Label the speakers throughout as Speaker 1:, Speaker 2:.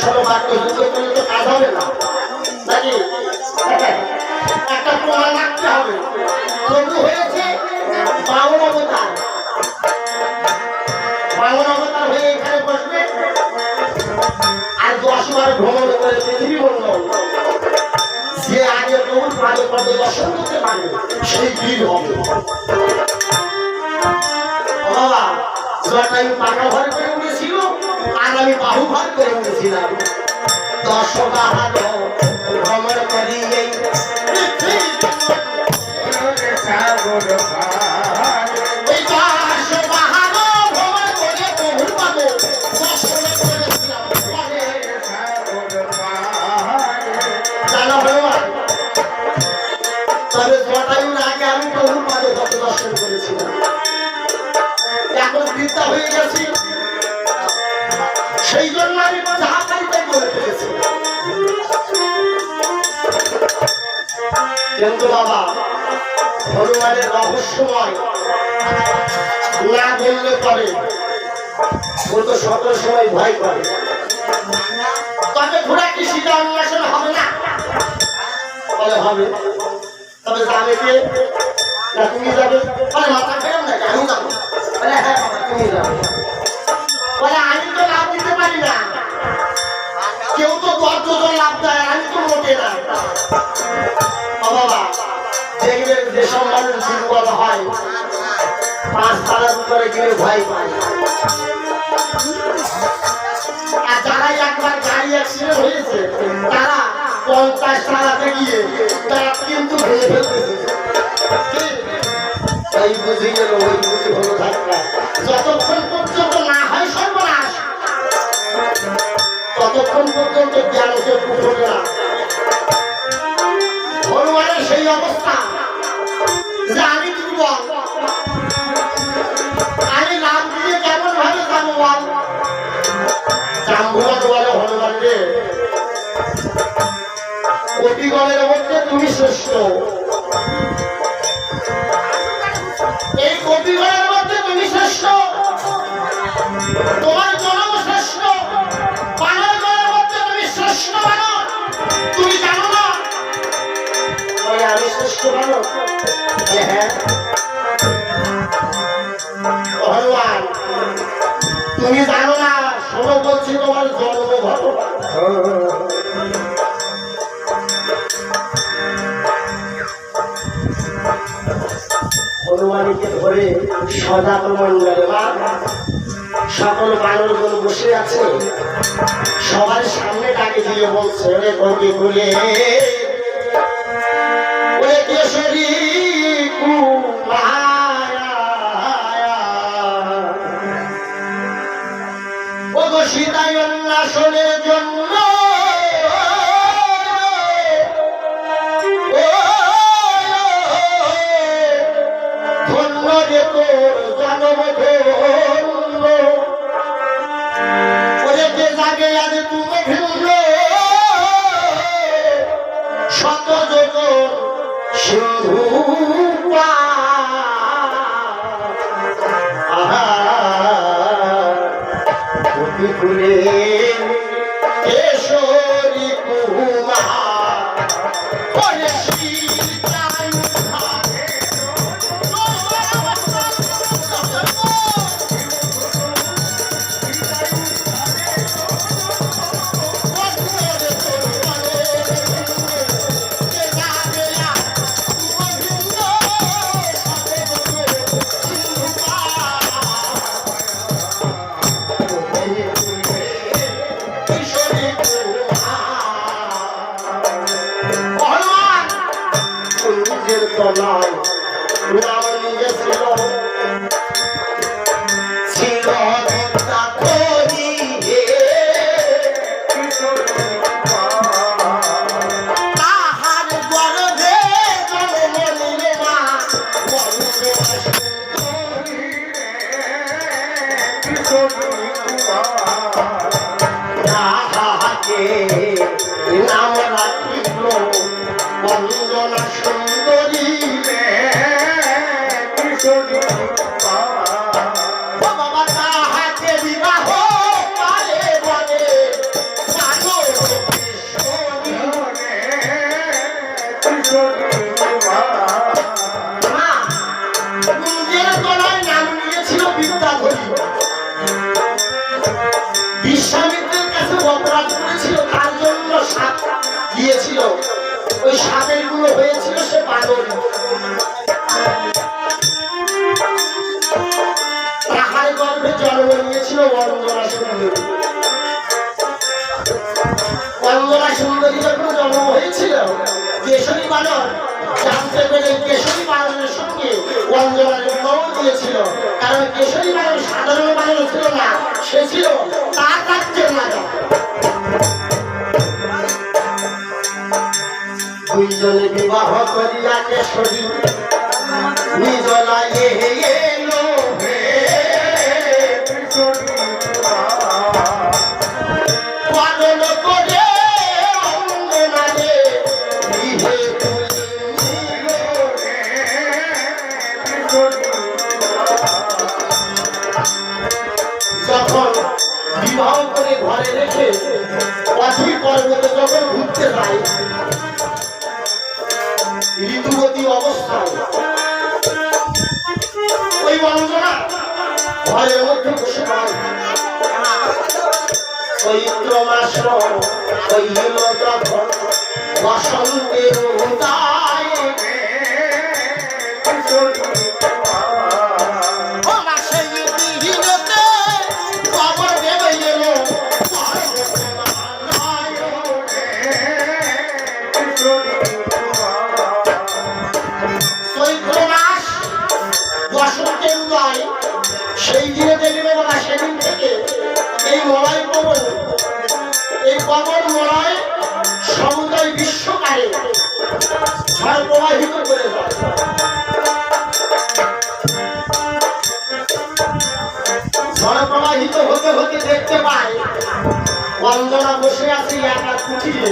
Speaker 1: ষোলো বাক্য যুদ্ধ করলে তো কাজ হবে না নাকি? একটা প্রমাণ রাখতে হবে। প্রভু হয়েছে বামন অবতার, বামন অবতার হয়ে এখানে বসবে আর 10 বার ভ্রমণ করে পৃথিবী মন্ডল। যে আগে প্রভুর পাদে পদ দর্শন করতে পারবে সেই বীর হবে। বাবা জটায়ু পাকা ভর করে উঠেছিল আর আমি বাহু ভর করে উঠেছিলাম। 10 বাহার ভ্রমণ করি এই তবে জটায়ুর আগে আমি প্রভুর পাদে পদ দর্শন করেছিলাম। এখন বৃদ্ধা হয়ে গেছি, সেই জন্য আমি যাহা পাইতে বলে ফেলেছি। কিন্তু বাবা হনুমানের রহস্যময় না বললে পরে ও তো সকল সময় ভয় করে। তবে ঘোড়া কি সীতা অন্বেষণ হবে না? বলে হবে। তবে যাবে কে? না তুমি যাবে? বলে মাথা ফেরাম না, আমি যাবো। বলে হ্যাঁ বাবা তুমি যাবে। বলে আমি তো লাভ দিতে পারি না, কেউ তো 10 জন লাভ দেয়, আমি তো মোটে না। বাবা দেখবেন যেসব মানুষ দুর্বল হয় 5 তালার উপরে গিয়ে ভয় পায়। আর যারা একবার গাড়ি অ্যাক্সিডেন্ট হয়েছে তারা 50 তালাতে গিয়ে তারা কিন্তু ভেঙে ফেলতেছে। তাই বুঝে গেল ওই বুঝে হলো ধাক্কা। যতক্ষণ পর্যন্ত না হয় সর্বনাশ ততক্ষণ পর্যন্ত জ্ঞান কেউ উঠবে না। হনুমানের সেই অবস্থা যে আমি দুর্বল, আমি লাভ দিয়ে কেমন ভাবে যাবো বল? জাম্বুবাদ বলে হনুমান রে, কোটিগণের মধ্যে তুমি শ্রেষ্ঠ। এই কোটিগণের মধ্যে তুমি শ্রেষ্ঠ, তোমার জন্ম শ্রেষ্ঠ। বানরগণের মধ্যে তুমি শ্রেষ্ঠ বানর, তুমি জানো না? আমি শ্রেষ্ঠ বানর? হ্যাঁ। ভগবান তুমি জানো না, শোনো বলছি তোমার জন্ম ঘটনা। হনুমানকে ধরে সজাত মন্ডলে সকল বানরগণ বসে আছে, সবার সামনে ডাকে দিয়ে বলছে ওরে কবি বলে ওরে কেশরী ও গো সীতায় উল্লাসনের জন্য ধন্য রে তোর জন্ম ধন্য। ওরে যে জাগে আজ তুমি ভিন্ন শত যোগ সিন্ধু ফুলে কেশরী কুমার তলায় নাম নিয়েছিল ছিল তাহার গর্ভে জন্ম নিলে মা তাহাকে নাম রাখিল বন্দনা সুন্দরী বাবা তাহাকে বিবাহ পারে বলে নিজের তলায় নাম নিয়েছিল বিদ্যাধরী। বিশ্বামিত্রের কাছে অপরাধ করেছিল, তার জন্য সাপ দিয়েছিল। ওই সাপের গুলো হয়েছিল সে বাদরী। তাহার গর্ভে জন্ম নিয়েছিল অঞ্জনা সুন্দরী। অঞ্জনা সুন্দরী যখন জন্ম হয়েছিল, কেশরী বানর জানতে পেরে কেশরী বানরের সঙ্গে অঞ্জনার বিবাহ দিয়েছিল। কারণ কেশরী বানর সাধারণ বানর ছিল না, সে ছিল তার রাজ্যের রাজা। দুইজনে বিবাহ করিয়া কেশরী নিজ লাগে এলো পালন করে অঞ্জনারে গৃহে যখন বিবাহ করে ঘরে রেখে অধি পর্বতে যখন ঘুরতে যায়, ঋতুবতী অবস্থায় ওই অঞ্জনা ঘরের মধ্যে বসে পায়। চৈত্র মাস হইল যখন বসন্তের উদয়, সেই দিনে দেখবে বাবা, সেদিন থেকে এই মলয় কবর, এই কবর মলয় সমুদয় বিশ্বকালে ঝড় প্রবাহিত করে যায়। ঝড় প্রবাহিত হতে হতে দেখতে পায় অঞ্জনা বসে আছে একা কুঠিরে,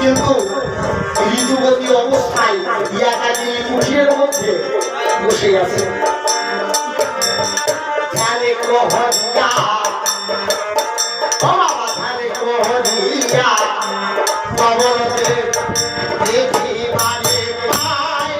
Speaker 1: কিন্তু ঋতুবতী অবস্থায় একাকি কুঠিরের মধ্যে বসে আছে। ধানে কহরিয়া বাবা, ধানে কহরিয়া পবনতে দেখি বারে পায়